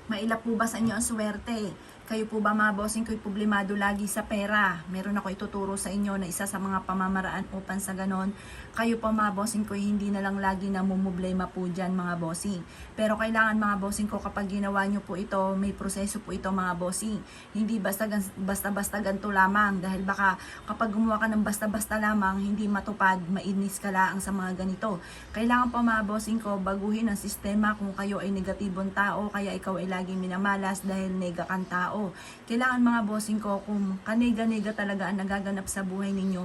Mailap po ba sa inyo ang swerte? Kayo po ba mga bossing ko'y problemado lagi sa pera? Meron ako ituturo sa inyo na isa sa mga pamamaraan upang sa ganon, kayo po mga bossing ko'y hindi na lang lagi namumblema po dyan mga bossing. Pero kailangan mga bossing ko kapag ginawa nyo po ito, may proseso po ito mga bossing. Hindi basta-basta ganito lamang dahil baka kapag gumawa ka ng basta-basta lamang, hindi matupad, mainis ka lang sa mga ganito. Kailangan po mga bossing ko baguhin ang sistema kung kayo ay negatibong tao, kaya ikaw ay laging minamalas dahil nega kang tao. Kailangan mga bossing ko, kung kanega-nega talaga ang nagaganap sa buhay ninyo,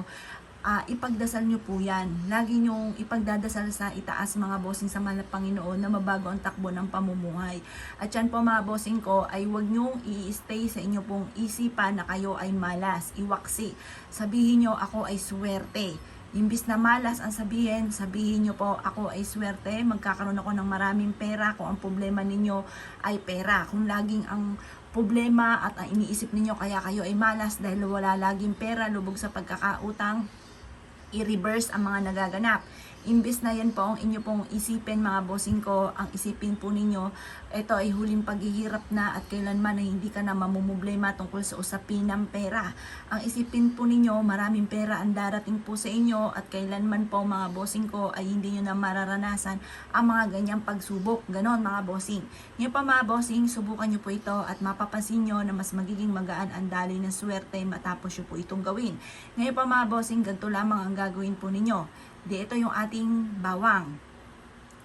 ipagdasal nyo po yan. Lagi nyong ipagdadasal sa itaas mga bossing sa mahal na Panginoon na mabago ang takbo ng pamumuhay. At yan po mga bossing ko ay huwag nyong i-stay sa inyo pong isipan na kayo ay malas, iwaksi. Sabihin nyo ako ay swerte. Imbis na malas ang sabihin nyo po, ako ay swerte, magkakaroon ako ng maraming pera kung ang problema ninyo ay pera. Kung laging ang problema at ang iniisip ninyo kaya kayo ay malas dahil wala laging pera, lubog sa pagkakautang, i-reverse ang mga nagaganap. Imbis na yan po ang inyo pong isipin mga bossing ko, ang isipin po ninyo, ito ay huling paghihirap na at kailanman na hindi ka na mamumblema tungkol sa usapin ng pera. Ang isipin po ninyo, maraming pera ang darating po sa inyo at kailanman po mga bossing ko ay hindi nyo na mararanasan ang mga ganyang pagsubok. Ganon mga bossing. Ngayon pa mga bossing, subukan nyo po ito at mapapansin nyo na mas magiging magaan ang daloy ng swerte matapos nyo po itong gawin. Ngayon pa mga bossing, ganito lamang ang gagawin po ninyo. Ito yung ating bawang.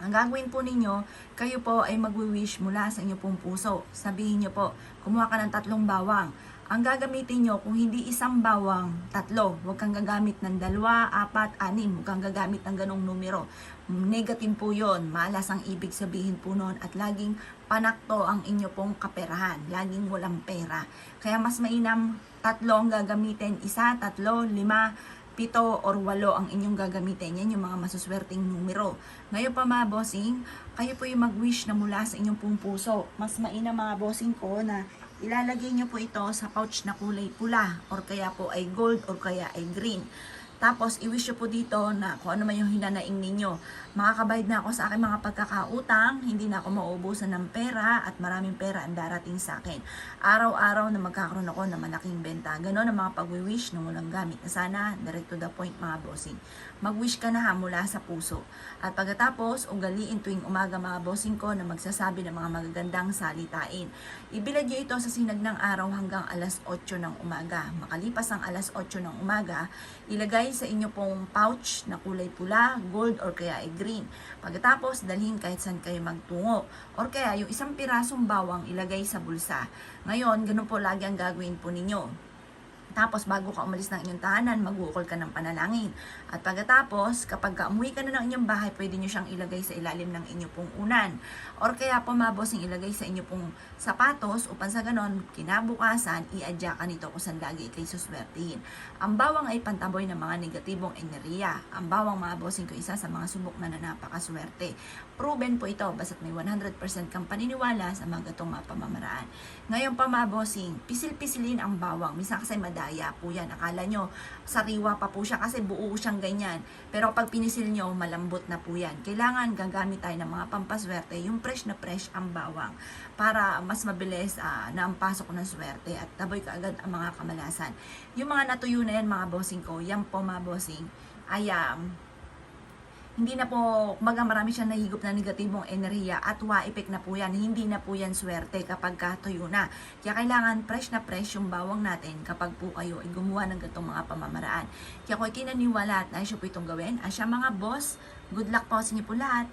Ang gagawin po ninyo, kayo po ay magwi-wish mula sa inyong pong puso. Sabihin nyo po, kumuha ka ng 3 bawang. Ang gagamitin nyo, kung hindi 1 bawang, 3. Huwag kang gagamit ng 2, 4, 6. Huwag kang gagamit ng ganong numero. Negative po yun. Malas ang ibig sabihin po nun. At laging panakto ang inyo pong kaperahan. Laging walang pera. Kaya mas mainam 3 ang gagamitin. 1, 3, 5, 7 or 8 ang inyong gagamitin. Yan yung mga masuswerteng numero. Ngayon pa mga bossing, kayo po yung mag-wish na mula sa inyong pong puso. Mas mainam mga bossing ko na ilalagay nyo po ito sa pouch na kulay pula or kaya po ay gold or kaya ay green. Tapos, i-wish nyo po dito na kung ano man yung hinanaing ninyo. Makakabayad na ako sa aking mga pagkakautang, hindi na ako mauubusan ng pera at maraming pera ang darating sa akin. Araw-araw na magkakaroon ako ng malaking benta. Ganon ang mga pag-wish na walang gamit. Na sana, direct to the point mga bossing. Mag-wish ka na mula sa puso. At pagkatapos, ugaliin tuwing umaga mga bossing ko na magsasabi ng mga magagandang salitain. Ibilad nyo ito sa sinag ng araw hanggang alas 8 ng umaga. Makalipas ang alas 8 ng umaga, ilagay sa inyo pong pouch na kulay pula, gold or kaya ay green. Pagkatapos, dalhin kahit saan kayo magtungo. Or kaya yung 1 pirasong bawang ilagay sa bulsa. Ngayon, ganun po lagi ang gagawin po ninyo. Tapos, bago ka umalis ng inyong tahanan, mag-uukol ka ng panalangin. At pagkatapos, kapag umuwi ka na ng inyong bahay, pwede nyo siyang ilagay sa ilalim ng inyong pong unan. Or kaya po mga bossing, ilagay sa inyong pong sapatos upang sa ganon, kinabukasan, i-adya ka nito kung saan lagi ikay suswertihin. Ang bawang ay pantaboy ng mga negatibong enerhiya. Ang bawang mga bossing ko isa sa mga subok na napakaswerte. Proven po ito, basta't may 100% kang paniniwala sa mga gatong mga pamamaraan. Ngayon pa mga bossing, pisil-pisilin ang bawang. Minsan kasi madaya po yan. Akala nyo, sariwa pa po siya kasi buo siyang ganyan. Pero kapag pinisil nyo, malambot na po yan. Kailangan gagamit tayo ng mga pampaswerte, yung fresh na fresh ang bawang. Para mas mabilis na ang pasok ng swerte at taboy kaagad ang mga kamalasan. Yung mga natuyo na yan mga bossing ko, yan po mga bossing, ay hindi na po, marami siyang nahigop na negatibong enerhiya at wa-effect na po yan. Hindi na po yan swerte kapag tuyo na. Kaya kailangan fresh na fresh yung bawang natin kapag po kayo ay gumawa ng gatong mga pamamaraan. Kaya ko ay kinaniwala at naisyo po itong gawin. Asya mga boss, good luck po sa inyo po lahat.